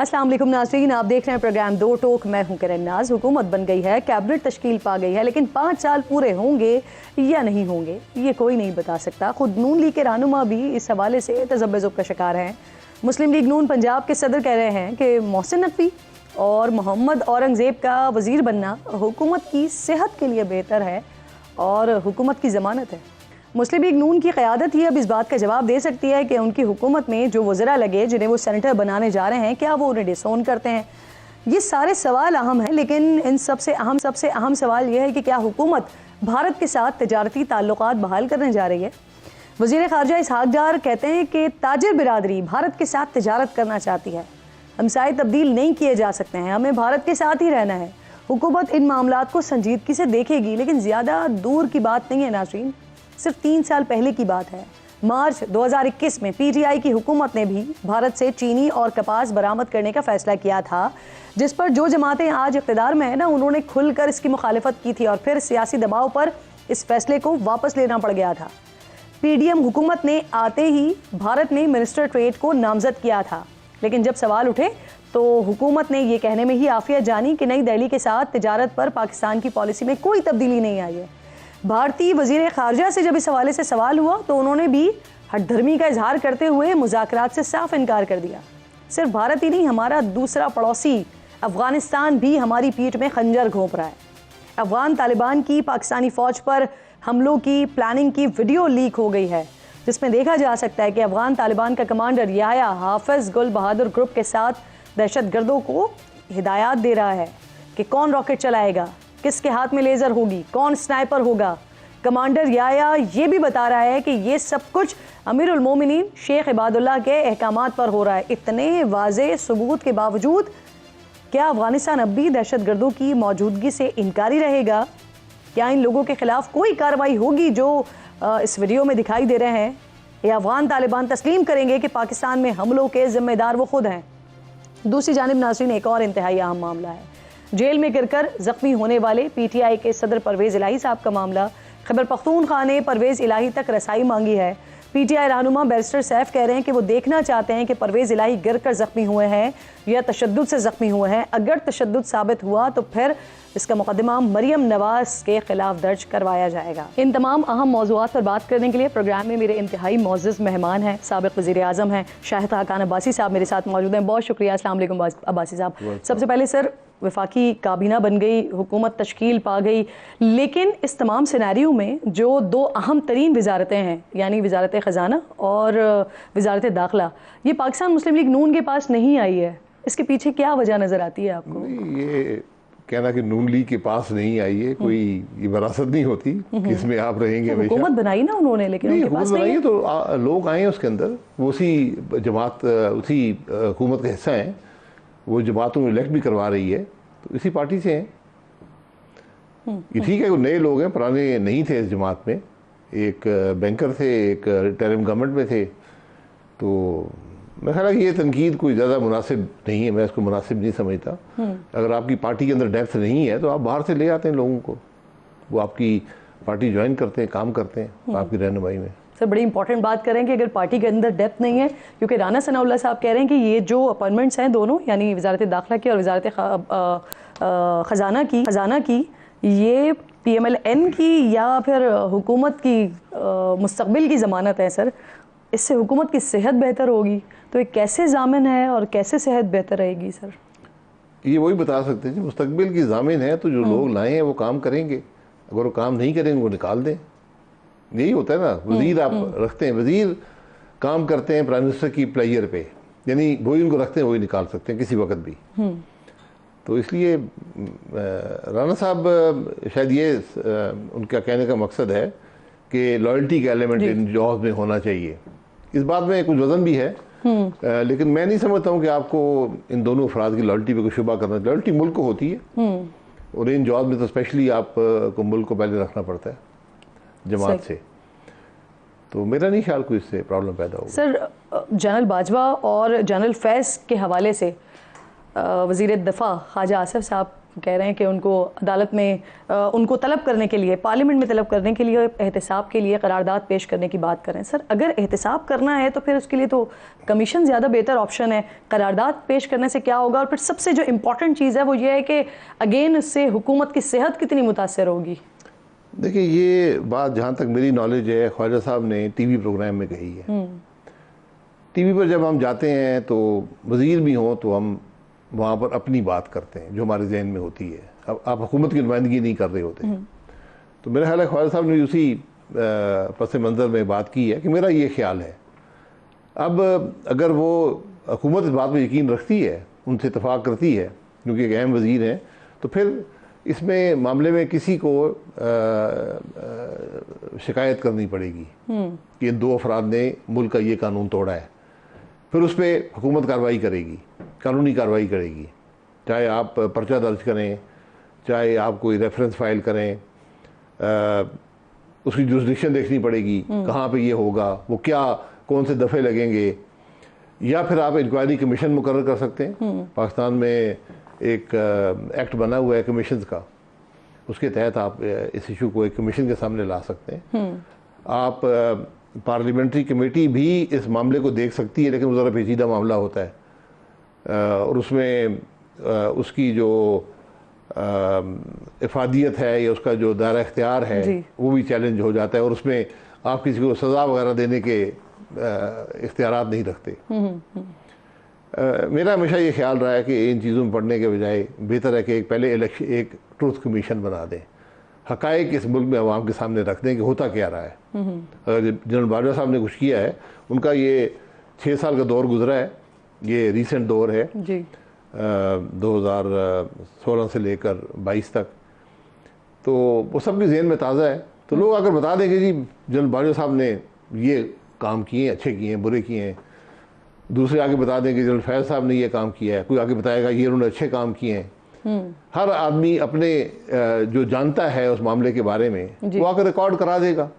अस्सलाम वालेकुम नाज़रीन, आप देख रहे हैं प्रोग्राम दो टोक। मैं हूं किरण नाज। हुकूमत बन गई है, कैबिनेट तश्कील पा गई है, लेकिन 5 साल पूरे होंगे या नहीं होंगे ये कोई नहीं बता सकता। खुद नून लीग के रहनुमा भी इस हवाले से तज़ब्ज़ुब का शिकार हैं। मुस्लिम लीग नून पंजाब के सदर कह रहे हैं कि मोहसिन नकवी और मोहम्मद औरंगज़ेब का वज़ीर बनना हुकूमत की सेहत के लिए बेहतर है और हुकूमत की ज़मानत है। मुस्लिम लीग नून की क़यादत ही अब इस बात का जवाब दे सकती है कि उनकी हुकूमत में जो वज़रा लगे जिन्हें वो सेनेटर बनाने जा रहे हैं, क्या वो उन्हें डिसोन करते हैं। ये सारे सवाल अहम हैं, लेकिन इन सबसे अहम सवाल ये है कि क्या हुकूमत भारत के साथ तिजारती ताल्लुकात बहाल करने जा रही है। वज़ीर ख़ारजा इसहाक़ डार कहते हैं कि ताजिर बिरादरी भारत के साथ तिजारत करना चाहती है। हमसाए तब्दील नहीं किए जा सकते हैं, हमें भारत के साथ ही रहना है। हुकूमत इन मामलात को संजीदगी से देखेगी, लेकिन ज़्यादा दूर की बात नहीं है नाज़रीन, सिर्फ 3 साल पहले की बात है। मार्च 2021 में पीटीआई की हुकूमत ने भी भारत से चीनी और कपास बरामद करने का फैसला किया था, जिस पर जो जमातें आज इक़्तिदार में है ना, उन्होंने खुलकर इसकी मुखालिफत की थी और फिर सियासी दबाव पर इस फैसले को वापस लेना पड़ गया था। पीडीएम हुकूमत ने आते ही भारत ने मिनिस्टर ट्रेड को नामजद किया था, लेकिन जब सवाल उठे तो हुकूमत ने यह कहने में ही आफियत जानी कि नई दिल्ली के साथ तिजारत पर पाकिस्तान की पॉलिसी में कोई तब्दीली नहीं आई है। भारतीय वज़ीर ख़ारजा से जब इस हवाले से सवाल हुआ तो उन्होंने भी हठधर्मी का इजहार करते हुए मुज़ाकरात से साफ इनकार कर दिया। सिर्फ भारत ही नहीं, हमारा दूसरा पड़ोसी अफ़गानिस्तान भी हमारी पीठ में खंजर घोंप रहा है। अफ़गान तालिबान की पाकिस्तानी फ़ौज पर हमलों की प्लानिंग की वीडियो लीक हो गई है, जिसमें देखा जा सकता है कि अफ़गान तालिबान का कमांडर याह्या हाफिज़ गुल बहादुर ग्रुप के साथ दहशतगर्दों को हिदायत दे रहा है कि कौन रॉकेट चलाएगा, किसके हाथ में लेज़र होगी, कौन स्नाइपर होगा। कमांडर याह्या ये भी बता रहा है कि ये सब कुछ अमीरुल मोमिनीन शेख इबादुल्लाह के अहकामात पर हो रहा है। इतने वाज़े सबूत के बावजूद क्या अफ़गानिस्तान अब भी दहशतगर्दों की मौजूदगी से इनकारी रहेगा? क्या इन लोगों के ख़िलाफ़ कोई कार्रवाई होगी जो इस वीडियो में दिखाई दे रहे हैं, या अफ़गान तालिबान तस्लीम करेंगे कि पाकिस्तान में हमलों के ज़िम्मेदार वो खुद हैं? दूसरी जानिब नाज़रीन, एक और इंतहाई अहम मामला है। जेल में गिरकर ज़ख्मी होने वाले पीटीआई के सदर परवेज़ इलाही साहब का मामला। खैबर पख्तूनख्वा ने परवेज़ इलाही तक रसाई मांगी है। पीटीआई रहनुमा बैरिस्टर सैफ कह रहे हैं कि वो देखना चाहते हैं कि परवेज़ इलाही गिरकर ज़ख्मी हुए हैं या तशद्दुद से ज़ख्मी हुए हैं। अगर तशद्दुद साबित हुआ तो फिर इसका मुकदमा मरियम नवाज़ के खिलाफ दर्ज करवाया जाएगा। इन तमाम अहम मौज़ूआत पर बात करने के लिए प्रोग्राम में मेरे इंतहाई मोअज़्ज़ज़ मेहमान हैं, साबिक़ वज़ीर आज़म हैं शाहिद खाकान अब्बासी साहब मेरे साथ मौजूद हैं। बहुत शुक्रिया। अस्सलाम वालेकुम अब्बासी साहब। सबसे पहले सर, वफाकी काबीना बन गई, हुकूमत तश्कील पा गई, लेकिन इस तमाम सिनेरियो में जो 2 अहम तरीन वजारतें हैं, यानी वजारत ख़जाना और वजारत दाखिला, ये पाकिस्तान मुस्लिम लीग नून के पास नहीं आई है। इसके पीछे क्या वजह नज़र आती है आपको? ये कहना कि नून लीग के पास नहीं आई है, कोई ये विरासत नहीं होती कि इसमें आप रहेंगे। तो हुकूमत बनाई ना उन्होंने, लेकिन उनके पास नहीं है। तो लोग आए उसके अंदर, वो उसी जमात, उसी हुकूमत का हिस्सा हैं, वो जमातों में इलेक्ट भी करवा रही है, तो इसी पार्टी से हैं। ये ठीक है, वो नए लोग हैं, पुराने नहीं थे इस जमात में। एक बैंकर थे, एक रिटायरिंग गवर्नमेंट में थे। तो मैं ख्याल है कि ये तनकीद कोई ज़्यादा मुनासिब नहीं है, मैं इसको मुनासिब नहीं समझता। अगर आपकी पार्टी के अंदर डेप्थ नहीं है तो आप बाहर से ले आते हैं लोगों को, वो आपकी पार्टी ज्वाइन करते हैं, काम करते हैं आपकी रहनुमाई में। सर, बड़ी इंपॉर्टेंट बात करें कि अगर पार्टी के अंदर डेप्थ नहीं है, क्योंकि राना सनाउल्लाह साहब कह रहे हैं कि ये जो अपॉइंटमेंट्स हैं दोनों, यानी वजारत दाखिला की और वजारत ख़जाना की, ये PMLN की या फिर हुकूमत की मुस्तक़बिल की ज़मानत है। सर, इससे हुकूमत की सेहत बेहतर होगी, तो ये कैसे ज़ामिन है और कैसे सेहत बेहतर रहेगी? सर, ये वही बता सकते हैं, मुस्तक़बिल की ज़ामिन है तो जो लोग लाए हैं वो काम करेंगे, अगर वो काम नहीं करेंगे वो निकाल दें। यही होता है ना, वज़ीर आप रखते हैं, वज़ीर काम करते हैं प्राइम मिनिस्टर की प्लेयर पे, यानी वही उनको रखते हैं, वही निकाल सकते हैं किसी वक्त भी। तो इसलिए राना साहब शायद ये उनका कहने का मकसद है कि लॉयल्टी का एलिमेंट इन जॉब्स में होना चाहिए। इस बात में कुछ वजन भी है, लेकिन मैं नहीं समझता हूँ कि आपको इन दोनों अफराद की लॉयल्टी पे कोई शुबा करना। लॉयल्टी मुल्क को होती है, और इन जॉब में तो स्पेशली आपको मुल्क को पहले रखना पड़ता है जमात से। तो मेरा नहीं ख्याल कोई इससे प्रॉब्लम पैदा होगा। सर, जनरल बाजवा और जनरल फैज़ के हवाले से वज़ीर दफ़ा ख्वाजा आसिफ साहब कह रहे हैं कि उनको अदालत में उनको तलब करने के लिए, पार्लियामेंट में तलब करने के लिए, एहतसाब के लिए करारदाद पेश करने की बात करें। सर, अगर एहतसाब करना है तो फिर उसके लिए तो कमीशन ज़्यादा बेहतर ऑप्शन है। करारदाद पेश करने से क्या होगा? और फिर सबसे जो इम्पोर्टेंट चीज़ है वो ये है कि अगेन उससे हुकूमत की सेहत कितनी मुतासर होगी। देखिए, ये बात जहाँ तक मेरी नॉलेज है ख्वाजा साहब ने टीवी प्रोग्राम में कही है। टीवी पर जब हम जाते हैं तो वज़ीर भी हों तो हम वहाँ पर अपनी बात करते हैं जो हमारे जहन में होती है। अब आप हुकूमत की नुमाइंदगी नहीं कर रहे होते। तो मेरा ख्याल है ख्वाजा साहब ने उसी पस मंज़र में बात की है कि मेरा ये ख्याल है। अब अगर वो हुकूमत इस बात पर यकीन रखती है, उनसे इत्तफाक करती है क्योंकि एक अहम वज़ीर हैं, तो फिर इसमें मामले में किसी को शिकायत करनी पड़ेगी कि इन दो अफराद ने मुल्क का ये कानून तोड़ा है। फिर उस पर हुकूमत कार्रवाई करेगी, कानूनी कार्रवाई करेगी, चाहे आप पर्चा दर्ज करें, चाहे आप कोई रेफरेंस फाइल करें, उसकी जुरिस्डिक्शन देखनी पड़ेगी, कहाँ पे ये होगा, वो क्या कौन से दफ़े लगेंगे, या फिर आप इंक्वायरी कमीशन मुकर्रर कर सकते हैं। पाकिस्तान में एक एक्ट बना हुआ है कमीशंस का, उसके तहत आप इस इशू को एक कमीशन के सामने ला सकते हैं। आप पार्लियामेंट्री कमेटी भी इस मामले को देख सकती है, लेकिन वो ज़रा पेचीदा मामला होता है और उसमें उसकी जो इफादियत है या उसका जो दायरा इख्तियार है वो भी चैलेंज हो जाता है, और उसमें आप किसी को सज़ा वगैरह देने के इख्तियारात नहीं रखते। मेरा हमेशा ये ख्याल रहा है कि इन चीज़ों में पढ़ने के बजाय बेहतर है कि पहले एक ट्रूथ कमीशन बना दें, हक़ाइक़ इस मुल्क में आवाम के सामने रख दें कि होता क्या रहा है। अगर जनरल बाजवा साहब ने कुछ किया है, उनका ये 6 साल का दौर गुजरा है, ये रीसेंट दौर है जी। 2016 से लेकर 22 तक, तो वो सबके जहन में ताज़ा है। तो लोग अगर बता दें कि जी जनरल बाजवा साहब ने ये काम किए, अच्छे किए हैं, बुरे किए हैं, दूसरे आगे बता दें कि जनरल फैज़ साहब ने ये काम किया है, कोई आगे बताएगा ये उन्होंने अच्छे काम किए हैं। हर आदमी अपने जो जानता है उस मामले के बारे में वो आकर रिकॉर्ड करा देगा,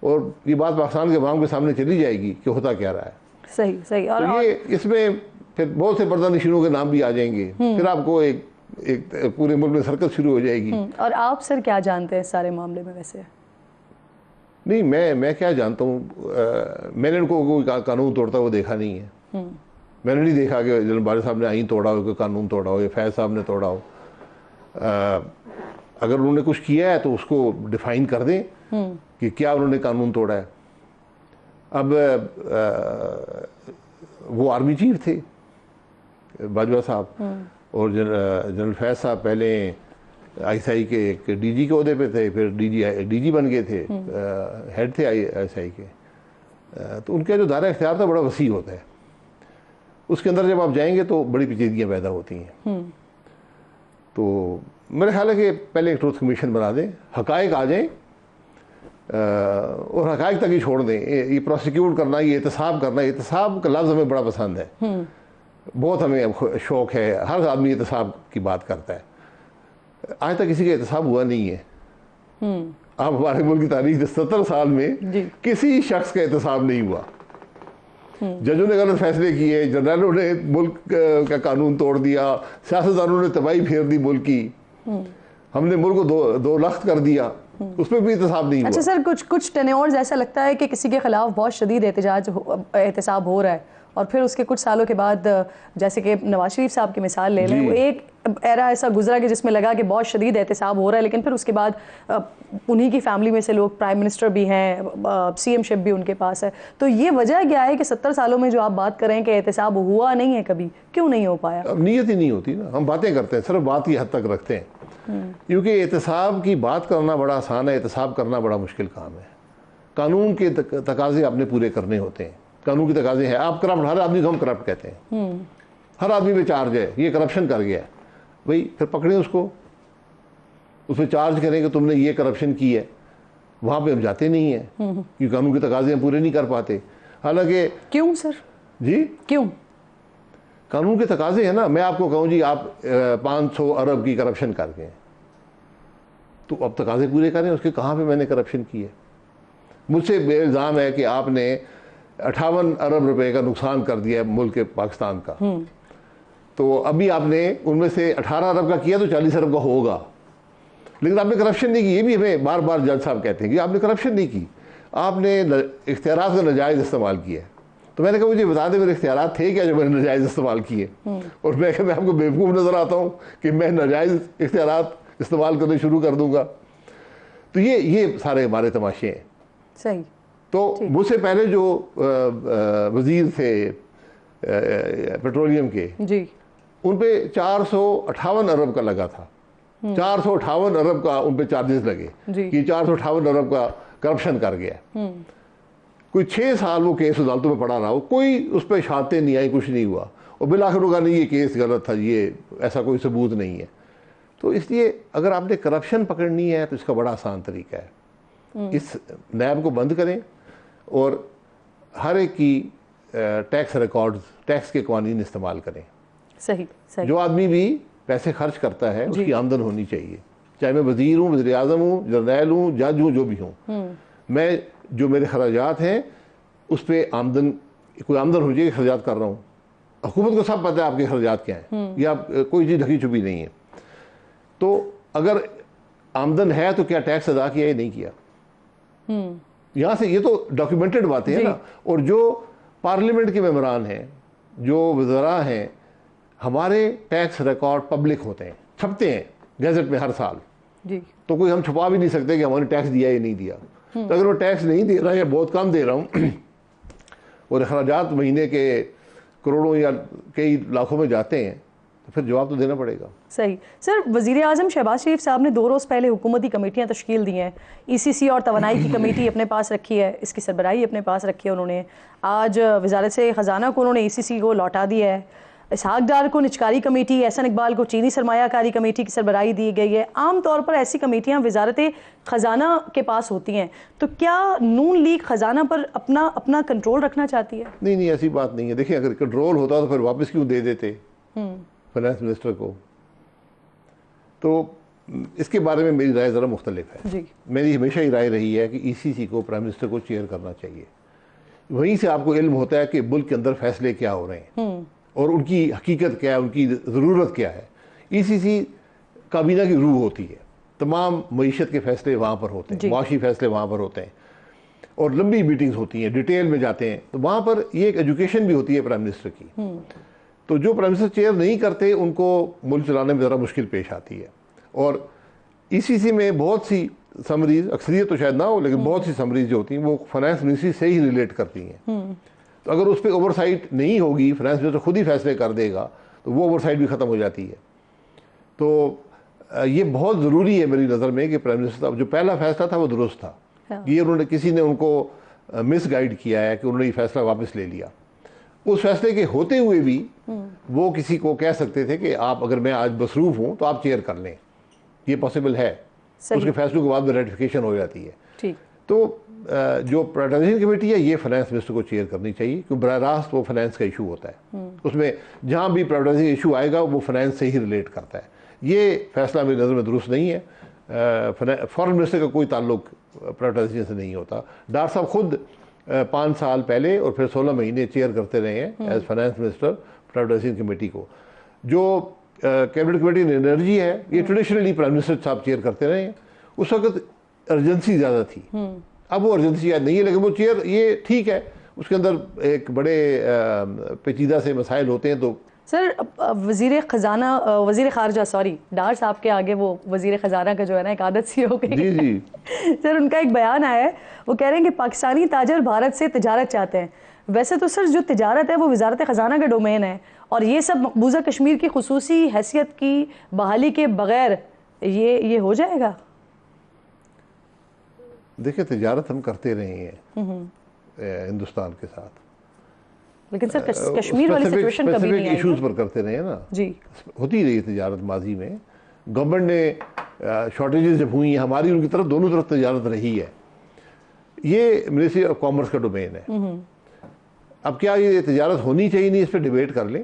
और ये बात पाकिस्तान के अवाम के सामने चली जाएगी कि होता क्या रहा है। सही सही। और तो ये इसमें फिर बहुत से पर्दानिशीनों के नाम भी आ जाएंगे, फिर आपको एक पूरे मुल्क में सरकत शुरू हो जाएगी। और आप सर क्या जानते हैं सारे मामले में? वैसे नहीं, मैं क्या जानता हूँ, मैंने उनको कोई कानून तोड़ता हुआ देखा नहीं है। मैंने नहीं देखा कि जनरल बाजवा साहब ने आईन तोड़ा हो, कोई कानून तोड़ा हो, या फैज़ साहब ने तोड़ा हो। अगर उन्होंने कुछ किया है तो उसको डिफाइन कर दें कि क्या उन्होंने कानून तोड़ा है। अब वो आर्मी चीफ थे बाजवा साहब, और जनरल फैज़ साहब पहले ISI के एक DG के ओहदे पे थे, फिर DG बन गए थे, हेड थे ISI के। तो उनका जो दायरा इख्तियार था बड़ा वसी होता है, उसके अंदर जब आप जाएंगे तो बड़ी पेचीदगियाँ पैदा होती हैं। तो मेरा ख्याल है कि पहले एक ट्रूथ कमीशन बना दें, हक़ाइक़ आ जाएं और हक़ाइक़ तक ही छोड़ दें। ये प्रोसिक्यूट करना, ये एहतसाब करना, एहतसाब का लफ्ज़ हमें बड़ा पसंद है, बहुत हमें शौक़ है, हर आदमी एहतसाब की बात करता है। आज तक किसी का एहतसाब हुआ नहीं है। आप हमारे मुल्क की तारीख 70 साल में किसी शख्स का एहतसाब नहीं हुआ। जजों ने गलत फैसले किए, जनरलों ने मुल्क का कानून तोड़ दिया, सियासतदानों ने तबाही फेर दी मुल्क की, हमने मुल्क को दो लख्त कर दिया, उसमें भी एहतसाब नहीं हुआ। अच्छा सर, कुछ टेन्योर्स ऐसा लगता है कि किसी के खिलाफ बहुत शदीद एहतसाब हो रहा है, और फिर उसके कुछ सालों के बाद, जैसे कि नवाज शरीफ साहब की मिसाल ले लें, वो एक एरा ऐसा गुजरा कि जिसमें लगा कि बहुत शदीद एहतसाब हो रहा है, लेकिन फिर उसके बाद उन्हीं की फैमिली में से लोग प्राइम मिनिस्टर भी हैं, CM-शिप भी उनके पास है। तो ये वजह क्या है कि 70 सालों में जो आप बात करें कि एहतसाब हुआ नहीं है, कभी क्यों नहीं हो पाया? अब नीयत ही नहीं होती ना, हम बातें करते हैं, सिर्फ बात की हद तक रखते हैं, क्योंकि एहतसाब की बात करना बड़ा आसान है, एहतसाब करना बड़ा मुश्किल काम है। कानून के तकाजे आपने पूरे करने होते हैं, कानून के तकाजे हैं। आप करप्ट, हर आदमी को हम करप्ट कहते हैं, हर आदमी पे चार्ज है, ये करप्शन कर गया, भाई फिर पकड़े उसको, उसमें चार्ज करें कि तुमने ये करप्शन की है। वहाँ पे हम जाते नहीं हैं क्योंकि कानून के तकाजे हम पूरे नहीं कर पाते। हालांकि क्यों सर जी, क्यों? कानून के तकाजे हैं ना। मैं आपको कहूँ जी आप 500 अरब की करप्शन कर गए, तो अब तकाजे पूरे करें उसके, कहाँ पे मैंने करप्शन की है। मुझसे इल्ज़ाम है कि आपने 58 अरब रुपए का नुकसान कर दिया है मुल्क के पाकिस्तान का, तो अभी आपने उनमें से 18 अरब का किया तो 40 अरब का होगा, लेकिन आपने करप्शन नहीं की। ये भी हमें बार बार जज साहब कहते हैं कि आपने करप्शन नहीं की, आपने इख्तियारात का नाजायज़ इस्तेमाल किया। तो मैंने कहा मुझे बता दें मेरे इख्तियारात थे क्या जो मैंने नाजायज़ इस्तेमाल किए। और मैं आपको बेवकूफ़ नज़र आता हूँ कि मैं नाजायज़ इख्तियारात इस्तेमाल करने शुरू कर दूंगा। तो ये सारे हमारे तमाशे हैं। सही। तो मुझसे पहले जो वजीर थे पेट्रोलियम के जी, उन पे 458 अरब का लगा था। 458 अरब का उन पे चार्जेस लगे कि 458 अरब का करप्शन कर गया। कोई 6 साल वो केस अदालतों में पड़ा रहा हो, कोई उस पर शहादतें नहीं आई, कुछ नहीं हुआ, और बिलाखिर होगा नहीं ये केस गलत था, ये ऐसा कोई सबूत नहीं है। तो इसलिए अगर आपने करप्शन पकड़नी है तो इसका बड़ा आसान तरीका है, इस नैब को बंद करें और हर एक की टैक्स रिकॉर्ड्स, टैक्स के कानून इस्तेमाल करें। सही सही। जो आदमी भी पैसे खर्च करता है उसकी आमदन होनी चाहिए, चाहे मैं वजीर हूँ, वज़ीर आज़म हूँ, जर्नैल हूँ, जज हूँ, जो भी हूँ, मैं जो मेरे खर्चात हैं उस पर आमदन, कोई आमदन हो जाए, खर्चात कर रहा हूँ। हुकूमत को सब पता है आपके खर्चात क्या हैं, या कोई चीज़ ढकी छुपी नहीं है। तो अगर आमदन है तो क्या टैक्स अदा किया या नहीं किया, यहाँ से ये तो डॉक्यूमेंटेड बातें हैं ना। और जो पार्लियामेंट के मेंबरान हैं, जो वज़रा हैं, हमारे टैक्स रिकॉर्ड पब्लिक होते हैं, छपते हैं गैजेट में हर साल जी। तो कोई हम छुपा भी नहीं सकते कि हमारे टैक्स दिया या नहीं दिया। तो अगर वो टैक्स नहीं दे रहा है या बहुत कम दे रहा हूँ और अखराजात महीने के करोड़ों या कई लाखों में जाते हैं, तो फिर जवाब तो देना पड़ेगा। सही। सर, वज़ीर आज़म शहबाज शरीफ साहब ने 2 रोज़ पहले हुकूमती कमेटियाँ तश्कील दी हैं। ECC और तवानाई की कमेटी अपने पास रखी है, इसकी सरबराही अपने पास रखी है उन्होंने। आज वजारत से ख़जाना को उन्होंने ECC को लौटा दिया है। इसहाक डार को निचकारी कमेटी, एहसन इकबाल को चीनी सरमायाकारी कमेटी की सरबराही दी गई है। आम तौर पर ऐसी कमेटियाँ वजारत ख़जाना के पास होती हैं, तो क्या नून लीग ख़जाना पर अपना कंट्रोल रखना चाहती है? नहीं, ऐसी बात नहीं है। देखिए, अगर कंट्रोल होता तो फिर वापस क्यों दे देते फाइनेंस मिनिस्टर को। तो इसके बारे में मेरी राय ज़रा मुख्तलिफ है जी। मेरी हमेशा ही राय रही है कि ECC को प्राइम मिनिस्टर को चेयर करना चाहिए। वहीं से आपको इल्म होता है कि मुल्क के अंदर फैसले क्या हो रहे हैं और उनकी हकीकत क्या है, उनकी ज़रूरत क्या है। ECC काबीना की रूह होती है, तमाम मईशत के फैसले वहाँ पर होते हैं, माशी फैसले वहाँ पर होते हैं, और लंबी मीटिंग्स होती हैं, डिटेल में जाते हैं। तो वहाँ पर ये एक एजुकेशन भी होती है प्राइम मिनिस्टर की। तो जो प्राइम मिनिस्टर चेयर नहीं करते उनको मुल्क चलाने में ज़रा मुश्किल पेश आती है। और ECC में बहुत सी समरीज, अक्सरियत तो शायद ना हो, लेकिन बहुत सी समरीज जो होती हैं वो फाइनेंस मिनिस्ट्री से ही रिलेट करती हैं। तो अगर उस पर ओवरसाइट नहीं होगी, फाइनेंस मिनिस्टर खुद ही फैसले कर देगा, तो वो ओवरसाइट भी ख़त्म हो जाती है। तो ये बहुत ज़रूरी है मेरी नज़र में कि प्राइम मिनिस्टर जो पहला फैसला था वो दुरुस्त था। ये उन्होंने, किसी ने उनको मिसगाइड किया है कि उन्होंने ये फैसला वापस ले लिया। उस फैसले के होते हुए भी वो किसी को कह सकते थे कि आप, अगर मैं आज मसरूफ़ हूँ तो आप चेयर कर लें, ये पॉसिबल है। उसके फैसलों के बाद में रेटिफिकेशन हो जाती है। ठीक। तो जो प्राइवेटाइजेशन कमेटी है ये फाइनेंस मिनिस्टर को चेयर करनी चाहिए, क्योंकि बराह रास्त वो फाइनेंस का इशू होता है। उसमें जहाँ भी प्राइवेटाइजेशन इशू आएगा वो फाइनेंस से ही रिलेट करता है। ये फैसला मेरी नज़र में दुरुस्त नहीं है। फॉरेन मिनिस्टर का कोई ताल्लुक प्राइवेटाइजेशन से नहीं होता। डार साहब खुद 5 साल पहले और फिर 16 महीने चेयर करते रहे हैं as finance minister privatisation committee को। जो कैबिनेट कमेटी इन एनर्जी है, ये ट्रेडिशनली प्राइम मिनिस्टर साहब चेयर करते रहे हैं। उस वक्त अर्जेंसी ज़्यादा थी, अब वो अर्जेंसी याद नहीं है, लेकिन वो चेयर, ये ठीक है। उसके अंदर एक बड़े पेचीदा से मसाइल होते हैं। तो सर, वज़ीर ख़ारजा, सॉरी, डार साहब के आगे वो वज़ीर ख़जाना का जो है ना एक आदत सी हो गई। जी सर, उनका एक बयान आया है, वो कह रहे हैं कि पाकिस्तानी ताजर भारत से तिजारत चाहते हैं। वैसे तो सर जो तिजारत है वो वज़ारत ख़जाना का डोमेन है, और ये सब मकबूजा कश्मीर की खुसूसी हैसियत की बहाली के बगैर ये हो जाएगा। देखिए, तिजारत हम करते रहे हैं हिंदुस्तान के साथ, लेकिन सर कश्मीर वाली सिचुएशन कभी नहीं आई। इश्यूज पर करते रहे ना जी। होती रही तिजारत माजी में। गवर्नमेंट ने शॉर्टेजेस जब हुई, हमारी उनकी तरफ, दोनों तरफ तिजारत रही है। ये मिनिस्ट्री ऑफ कॉमर्स का डोमेन है। अब क्या ये तिजारत होनी चाहिए नहीं, इस पर डिबेट कर लें।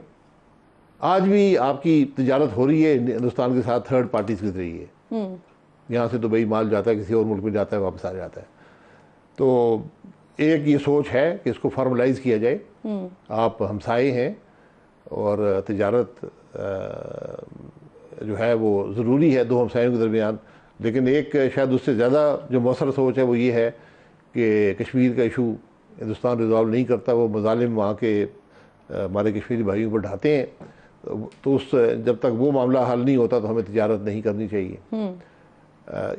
आज भी आपकी तिजारत हो रही है हिंदुस्तान के साथ थर्ड पार्टीज के जरिए। यहाँ से दुबई माल जाता है, किसी और मुल्क में जाता है, वापस आ जाता है। तो एक ये सोच है कि इसको फॉर्मलाइज किया जाए। आप हमसाए हैं और तिजारत जो है वो ज़रूरी है दो हमसायों के दरमियान, लेकिन एक शायद उससे ज़्यादा जो मौसर सोच है वो ये है कि कश्मीर का इशू हिंदुस्तान रिजॉल्व नहीं करता, वो मजालिम वहाँ के हमारे कश्मीरी भाइयों पर ढाते हैं, तो उस जब तक वो मामला हल नहीं होता तो हमें तिजारत नहीं करनी चाहिए।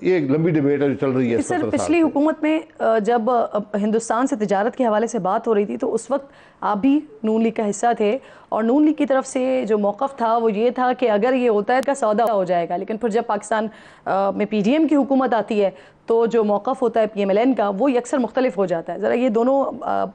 ये एक लंबी डिबेट है जो चल रही है। सर पिछली हुकूमत में जब हिंदुस्तान से तिजारत के हवाले से बात हो रही थी तो उस वक्त आप भी नून लीग का हिस्सा थे और नून लीग की तरफ से जो मौक़िफ़ था वो ये था कि अगर ये होता है का सौदा हो जाएगा, लेकिन फिर जब पाकिस्तान में पीडीएम की हुकूमत आती है तो जो मौक़िफ़ होता है पीएमएलएन का वो अक्सर मुख्तलिफ हो जाता है। ज़रा ये दोनों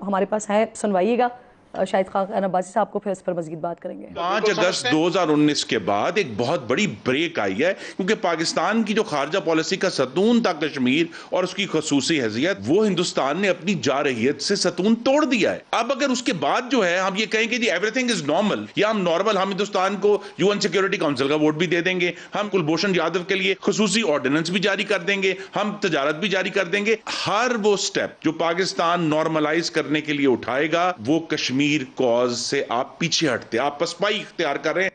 हमारे पास हैं, सुनवाइएगा। शाहिद खान अब्बासी साहब को फिर इस पर मज़ीद बात करेंगे। 5 अगस्त 2019 के बाद एक बहुत बड़ी ब्रेक आई है, क्योंकि पाकिस्तान की जो खारजा पॉलिसी का सतून था कश्मीर और उसकी खसूसी हैसियत, वो हिंदुस्तान ने अपनी जारहियत से सतून तोड़ दिया है। अब अगर उसके बाद जो है हम ये कहें कि जी एवरीथिंग इज नॉर्मल या हम नॉर्मल, हम हिंदुस्तान को यूएन सिक्योरिटी काउंसिल का वोट भी दे देंगे, हम कुलभूषण यादव के लिए खसूसी ऑर्डिनेंस भी जारी कर देंगे, हम तजारत भी जारी कर देंगे, हर वो स्टेप जो पाकिस्तान नॉर्मलाइज करने के लिए उठाएगा वो कश्मीर कॉज से आप पीछे हटते, आप पसपाई इख्तियार कर रहे हैं।